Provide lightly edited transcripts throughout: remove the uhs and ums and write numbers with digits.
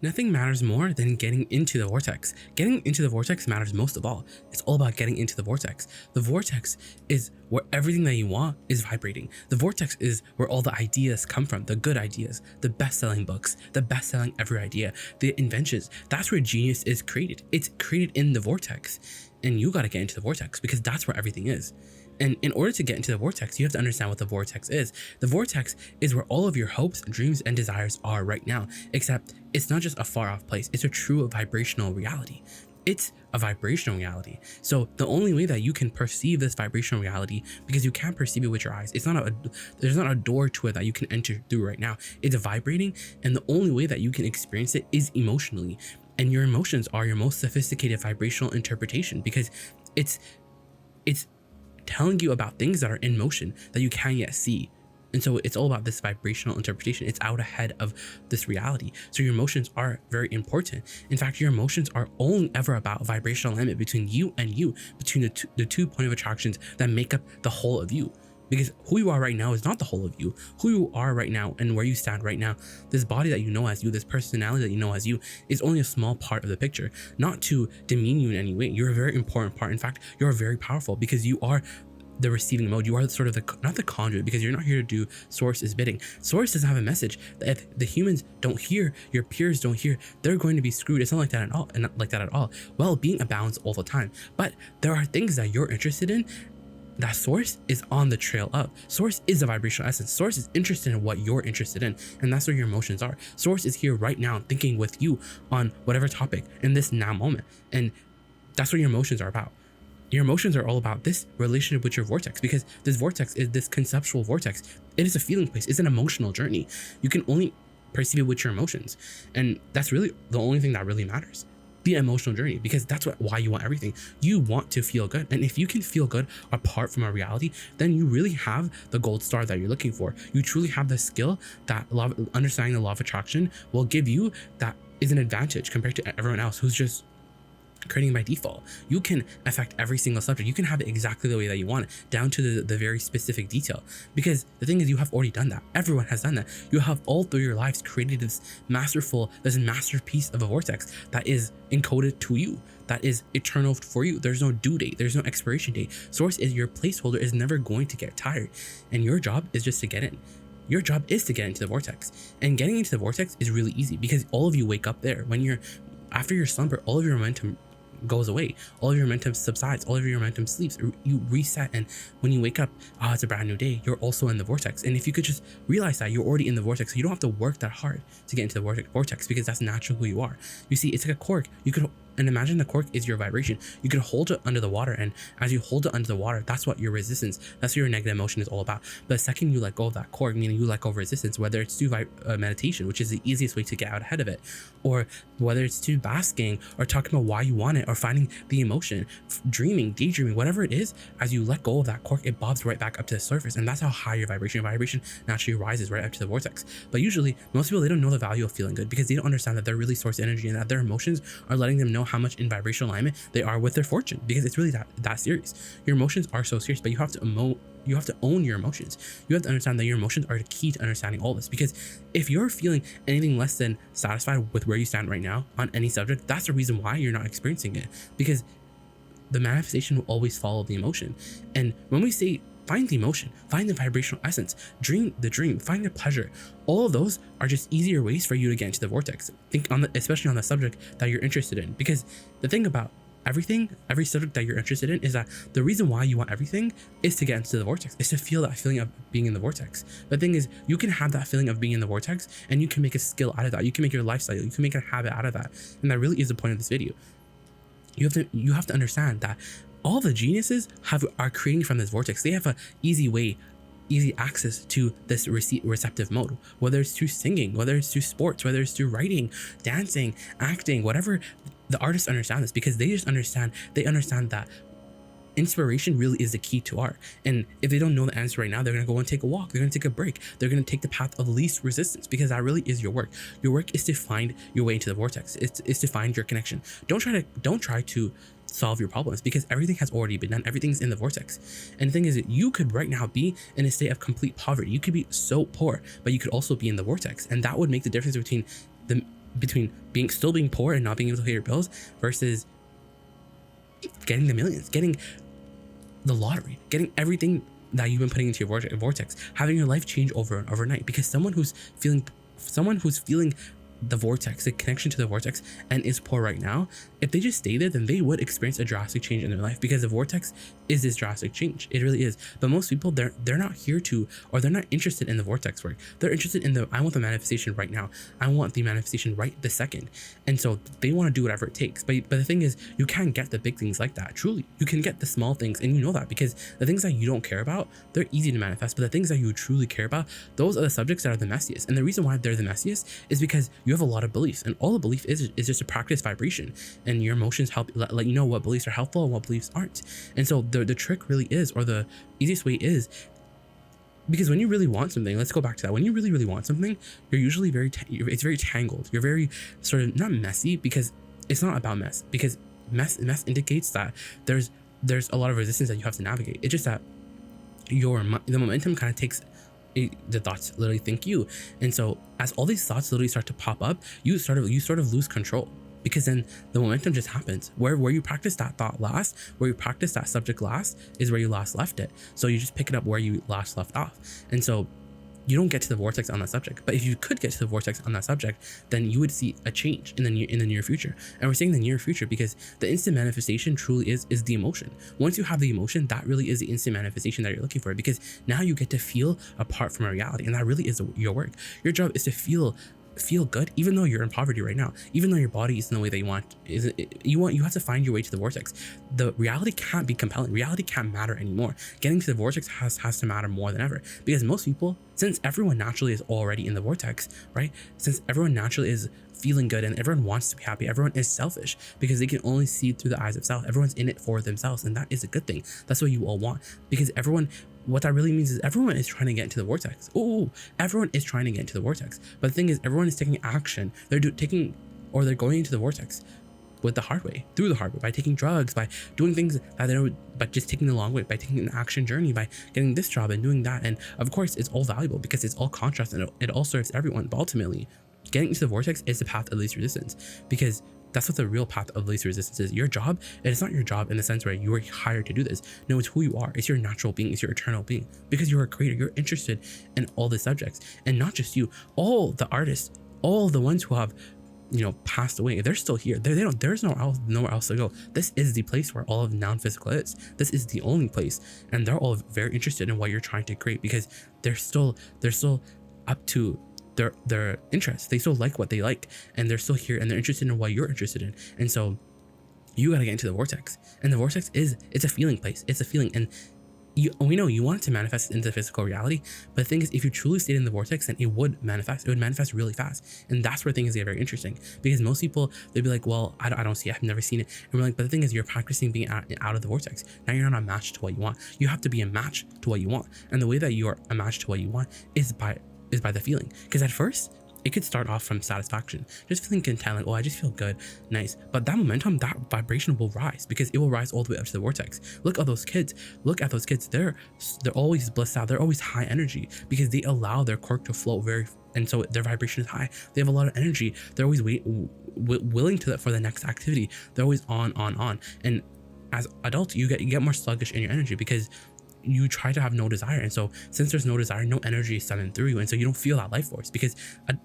Nothing matters more than getting into the vortex. Getting into the vortex matters most of all. It's all about getting into the vortex. The vortex is where everything that you want is vibrating. The vortex is where all the ideas come from, the good ideas, the best-selling books, the best-selling every idea, the inventions. That's where genius is created. It's created in the vortex. And you got to get into the vortex because that's where everything is. And in order to get into the vortex, you have to understand what the vortex is. The vortex is where all of your hopes, dreams, and desires are right now, except it's not just a far off place. It's a true vibrational reality. It's a vibrational reality. So the only way that you can perceive this vibrational reality, because you can't perceive it with your eyes, there's not a door to it that you can enter through right now. It's vibrating, and the only way that you can experience it is emotionally. And your emotions are your most sophisticated vibrational interpretation, because it's telling you about things that are in motion that you can't yet see. And so it's all about this vibrational interpretation. It's out ahead of this reality. So your emotions are very important. In fact, your emotions are only ever about vibrational alignment between you and you, between the two point of attractions that make up the whole of you. Because who you are right now is not the whole of you. Who you are right now and where you stand right now, this body that you know as you, this personality that you know as you, is only a small part of the picture. Not to demean you in any way. You're a very important part. In fact, you're very powerful because you are the receiving mode. You are sort of not the conduit, because you're not here to do Source's bidding. Source doesn't have a message that if the humans don't hear, your peers don't hear, they're going to be screwed. It's not like that at all. And not like that at all. Well-being abounds all the time. But there are things that you're interested in that Source is on the trail of. Source is a vibrational essence. Source is interested in what you're interested in, and that's where your emotions are. Source is here right now thinking with you on whatever topic in this now moment, and that's what your emotions are about. Your emotions are all about this relationship with your vortex, because this vortex is this conceptual vortex. It is a feeling place. It's an emotional journey. You can only perceive it with your emotions, and that's really the only thing that really matters. The emotional journey, because that's why you want everything. You want to feel good, and if you can feel good apart from a reality, then you really have the gold star that you're looking for. You truly have the skill that understanding the law of attraction will give you. That is an advantage compared to everyone else who's just creating by default. You can affect every single subject. You can have it exactly the way that you want it, down to the very specific detail. Because the thing is, you have already done that. Everyone has done that. You have all through your lives created this masterpiece of a vortex that is encoded to you, that is eternal for you. There's no due date. There's no expiration date. Source is your placeholder, is never going to get tired. And your job is just to get in. Your job is to get into the vortex. And getting into the vortex is really easy, because all of you wake up there. After your slumber, all of your momentum goes away, all of your momentum subsides, all of your momentum sleeps, you reset, and when you wake up, it's a brand new day. You're also in the vortex. And if you could just realize that you're already in the vortex, so you don't have to work that hard to get into the vortex, because that's naturally who you are. You see, it's like a cork. And imagine the cork is your vibration. You could hold it under the water, and as you hold it under the water, that's what your resistance, that's what your negative emotion is all about. But the second you let go of that cork, meaning you let go of resistance, whether it's through meditation, which is the easiest way to get out ahead of it, or whether it's through basking, or talking about why you want it, or finding the emotion, dreaming, daydreaming, whatever it is, as you let go of that cork, it bobs right back up to the surface. And that's how high your vibration naturally rises right up to the vortex. But usually, most people, they don't know the value of feeling good, because they don't understand that they're really source energy, and that their emotions are letting them know how much in vibrational alignment they are with their fortune, because it's really that serious. Your emotions are so serious, but you have to own your emotions. You have to understand that your emotions are the key to understanding all this, because if you're feeling anything less than satisfied with where you stand right now on any subject, that's the reason why you're not experiencing it, because the manifestation will always follow the emotion. And when we say find the emotion, find the vibrational essence, dream the dream, find the pleasure, all of those are just easier ways for you to get into the vortex. Think especially on the subject that you're interested in, because the thing about every subject that you're interested in is that the reason why you want everything is to get into the vortex, is to feel that feeling of being in the vortex. The thing is, you can have that feeling of being in the vortex, and you can make a skill out of that. You can make your lifestyle, you can make a habit out of that. And that really is the point of this video. You have to understand that all the geniuses are creating from this vortex. They have a easy access to this receptive mode, whether it's through singing, whether it's through sports, whether it's through writing, dancing, acting, whatever. The artists understand this, because they understand that inspiration really is the key to art. And if they don't know the answer right now, they're going to go and take a walk, they're going to take a break, they're going to take the path of least resistance, because that really is your work. Your work is to find your way into the vortex. It's to find your connection. Don't try to solve your problems, because everything has already been done. Everything's in the vortex. And the thing is, you could right now be in a state of complete poverty. You could be so poor, but you could also be in the vortex, and that would make the difference between between still being poor and not being able to pay your bills versus getting the millions, getting the lottery, getting everything that you've been putting into your vortex, having your life change overnight. Because someone who's feeling the vortex, the connection to the vortex, and is poor right now, if they just stay there, then they would experience a drastic change in their life, because the vortex is this drastic change. It really is. But most people, they're not here to, or they're not interested in the vortex work. They're interested in I want the manifestation right now. I want the manifestation right this second. And so they want to do whatever it takes. But the thing is, you can't get the big things like that. Truly, you can get the small things, and you know that, because the things that you don't care about, they're easy to manifest. But the things that you truly care about, those are the subjects that are the messiest. And the reason why they're the messiest is because you have a lot of beliefs, and all a belief is just a practice vibration, and your emotions help let you know what beliefs are helpful and what beliefs aren't. And so the trick really is, or the easiest way is, because when you really want something, let's go back to that. When you really want something, you're usually it's very tangled. You're very sort of not messy, because it's not about mess, because mess indicates that there's a lot of resistance that you have to navigate. It's just that the momentum kind of takes the thoughts literally think you. And so as all these thoughts literally start to pop up, you sort of lose control, because then the momentum just happens. Where you practice that thought last, where you practice that subject last, is where you last left it. So you just pick it up where you last left off. And so you don't get to the vortex on that subject. But if you could get to the vortex on that subject, then you would see a change in the near future. And we're saying the near future because the instant manifestation truly is the emotion. Once you have the emotion, that really is the instant manifestation that you're looking for, because now you get to feel apart from a reality, and that really is your work. Your job is to feel good, even though you're in poverty right now, even though your body isn't the way that you want. You have to find your way to the vortex. The reality can't be compelling. Reality can't matter anymore. Getting to the vortex has to matter more than ever, because most people, since everyone naturally is already in the vortex, right? Since everyone naturally is feeling good and everyone wants to be happy, everyone is selfish because they can only see through the eyes of self. Everyone's in it for themselves, and that is a good thing. That's what you all want, because what that really means is everyone is trying to get into the vortex. Everyone is trying to get into the vortex. But the thing is, everyone is taking action. They're going into the vortex with the hard way, through the hard way, by taking drugs, by doing things that they don't, but just taking the long way, by taking an action journey, by getting this job and doing that. And of course, it's all valuable because it's all contrast and it all serves everyone. But ultimately, getting into the vortex is the path of least resistance, because that's what the real path of least resistance is. Your job, and it's not your job in the sense where you were hired to do this. No, it's who you are. It's your natural being. It's your eternal being, because you're a creator. You're interested in all the subjects, and not just you. All the artists, all the ones who have, passed away, they're still here. There's nowhere else to go. This is the place where all of non-physical is. This is the only place, and they're all very interested in what you're trying to create, because they're still up to their interests. They still like what they like, and they're still here, and they're interested in what you're interested in. And so you got to get into the vortex, and the vortex it's a feeling place. It's a feeling, and we know you want it to manifest into physical reality, but the thing is, if you truly stayed in the vortex, then it would manifest really fast. And that's where things get very interesting, because most people, they'd be like, well, I don't see it, I've never seen it. And we're like, but the thing is, you're practicing being out of the vortex. Now you're not a match to what you want. You have to be a match to what you want, and the way that you are a match to what you want is by the feeling. Because at first it could start off from satisfaction, just feeling content, like, oh, I just feel good, nice. But that momentum, that vibration will rise, because it will rise all the way up to the vortex. Look at those kids. They're always blissed out. They're always high energy, because they allow their cork to flow and so their vibration is high. They have a lot of energy. They're always willing for the next activity. They're always on. And as adults, you get more sluggish in your energy, because you try to have no desire. And so since there's no desire, no energy is sending through you, and so you don't feel that life force, because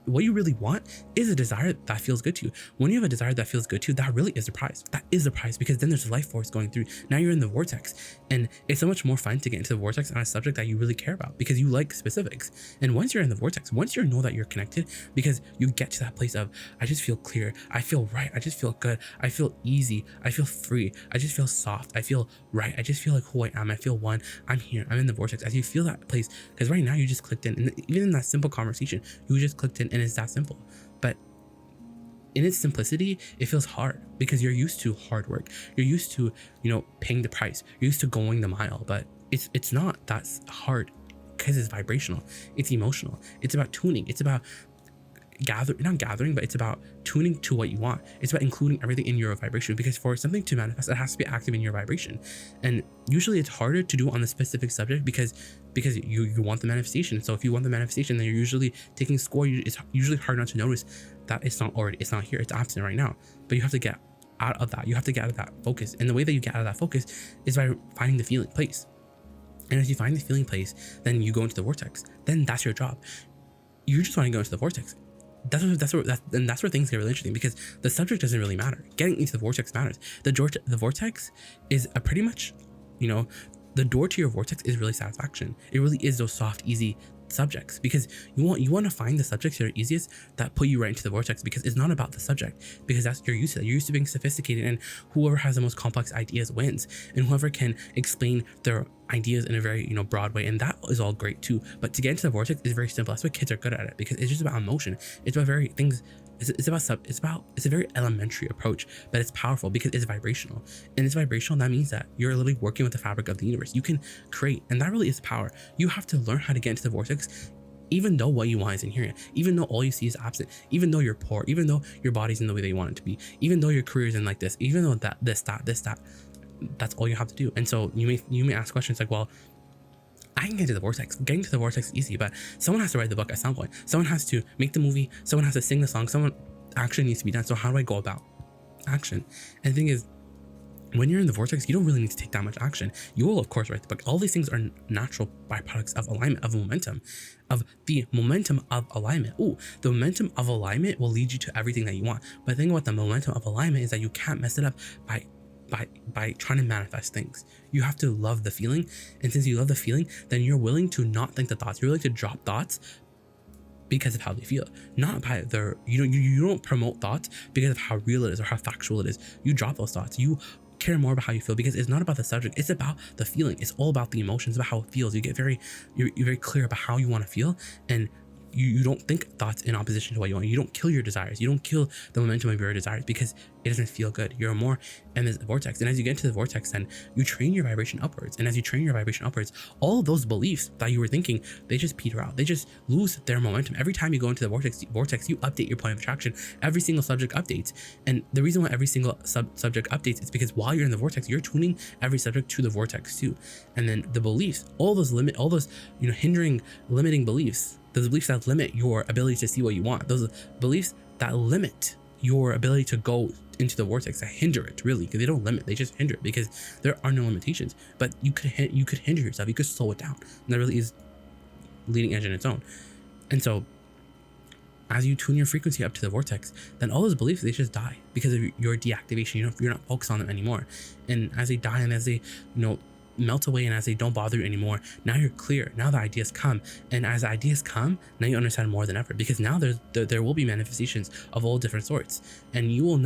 what you really want is a desire that feels good to you. When you have a desire that feels good to you, that really is the prize. That is the prize, because then there's life force going through. Now you're in the vortex, and it's so much more fun to get into the vortex on a subject that you really care about, because you like specifics. And once you're in the vortex, once you know that you're connected, because you get to that place of, I just feel clear, I feel right, I just feel good, I feel easy, I feel free, I just feel soft, I feel right, I just feel like who I am, I feel one, I'm here, I'm in the vortex. As you feel that place, because right now you just clicked in, and even in that simple conversation, you just clicked in, and it's that simple. But in its simplicity, it feels hard, because you're used to hard work. You're used to, paying the price. You're used to going the mile. But it's not that hard, because it's vibrational. It's emotional. It's about tuning. It's about not gathering, but it's about tuning to what you want. It's about including everything in your vibration, because for something to manifest, it has to be active in your vibration. And usually it's harder to do on the specific subject because you want the manifestation. So if you want the manifestation, then you're usually taking score. It's usually hard not to notice that it's not here, it's absent right now. But you have to get out of that. You have to get out of that focus. And the way that you get out of that focus is by finding the feeling place. And as you find the feeling place, then you go into the vortex. Then that's your job. You just want to go into the vortex. That's where things get really interesting, because the subject doesn't really matter. Getting into the vortex matters. The vortex is a pretty much, the door to your vortex is really satisfaction. It really is those soft, easy subjects, because you want to find the subjects that are easiest, that put you right into the vortex, because it's not about the subject, because that's you're used to that. You're used to being sophisticated, and whoever has the most complex ideas wins, and whoever can explain their ideas in a very broad way, and that is all great too. But to get into the vortex is very simple. That's why kids are good at it, because it's just about emotion. It's about very things. It's a very elementary approach, but it's powerful because it's vibrational. And it's vibrational, that means that you're literally working with the fabric of the universe. You can create, and that really is power. You have to learn how to get into the vortex, even though what you want isn't here, even though all you see is absent, even though you're poor, even though your body's in the way that you want it to be, even though your career isn't like this, even though that that's all you have to do. And so you may ask questions like, well, I can get into the vortex. Getting to the vortex is easy, but someone has to write the book at some point. Someone has to make the movie. Someone has to sing the song. Someone action needs to be done. So how do I go about action? And the thing is, when you're in the vortex, you don't really need to take that much action. You will, of course, write the book. All these things are natural byproducts of alignment, of momentum, of the momentum of alignment. Ooh, the momentum of alignment will lead you to everything that you want. But the thing about the momentum of alignment is that you can't mess it up by trying to manifest things. You have to love the feeling, and since you love the feeling, then you're willing to not think the thoughts. You're willing to drop thoughts because of how they feel, not by their you don't promote thoughts because of how real it is or how factual it is. You drop those thoughts. You care more about how you feel, because it's not about the subject, it's about the feeling. It's all about the emotions, about how it feels. You're very clear about how you want to feel, and you don't think thoughts in opposition to what you want. You don't kill your desires. You don't kill the momentum of your desires because it doesn't feel good. You're more in this vortex. And as you get into the vortex, then you train your vibration upwards. And as you train your vibration upwards, all of those beliefs that you were thinking, they just peter out. They just lose their momentum. Every time you go into the vortex, you update your point of attraction. Every single subject updates. And the reason why every single subject updates is because while you're in the vortex, you're tuning every subject to the vortex too. And then the beliefs, all those hindering, limiting beliefs, those beliefs that limit your ability to see what you want, those beliefs that limit your ability to go into the vortex, that hinder it, really, because they don't limit, they just hinder it, because there are no limitations. But you could hinder yourself, you could slow it down, and that really is leading edge in its own. And so as you tune your frequency up to the vortex, then all those beliefs, they just die because of your deactivation. You're not focused on them anymore. And as they die, and as they melt away, and as they don't bother you anymore, now you're clear. Now the ideas come, and as the ideas come, now you understand more than ever, because now there will be manifestations of all different sorts, and you will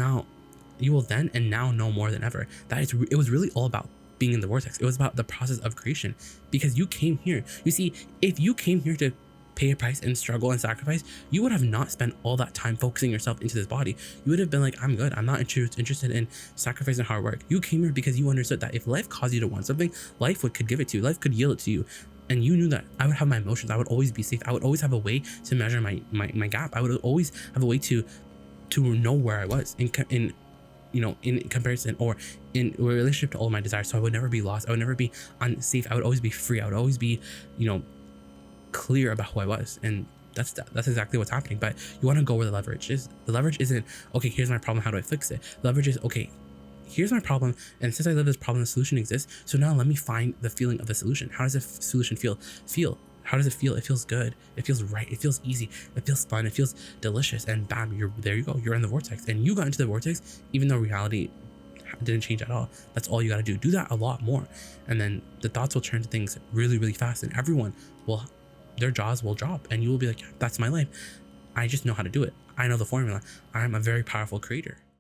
then and now know more than ever that it was really all about being in the vortex. It was about the process of creation, because you came here. You see, if you came here to pay a price and struggle and sacrifice, you would have not spent all that time focusing yourself into this body. You would have been like, I'm good. I'm not interested in sacrifice and hard work. You came here because you understood that if life caused you to want something, life could give it to you. Life could yield it to you. And you knew that I would have my emotions. I would always be safe. I would always have a way to measure my gap. I would always have a way to know where I was in comparison, or in relationship to all my desires. So I would never be lost. I would never be unsafe. I would always be free. I would always be, clear about who I was. And that's exactly what's happening. But you want to go where the leverage is. The leverage isn't, okay, here's my problem, how do I fix it? The leverage is, okay, here's my problem, and since I live this problem, the solution exists. So now let me find the feeling of the solution. How does the solution feel? How does it feel? It feels good. It feels right. It feels easy. It feels fun. It feels delicious. And bam, there you go. You're in the vortex, and you got into the vortex even though reality didn't change at all. That's all you got to do. Do that a lot more, and then the thoughts will turn to things really, really fast, and everyone will, their jaws will drop, and you will be like, yeah, that's my life. I just know how to do it. I know the formula. I'm a very powerful creator.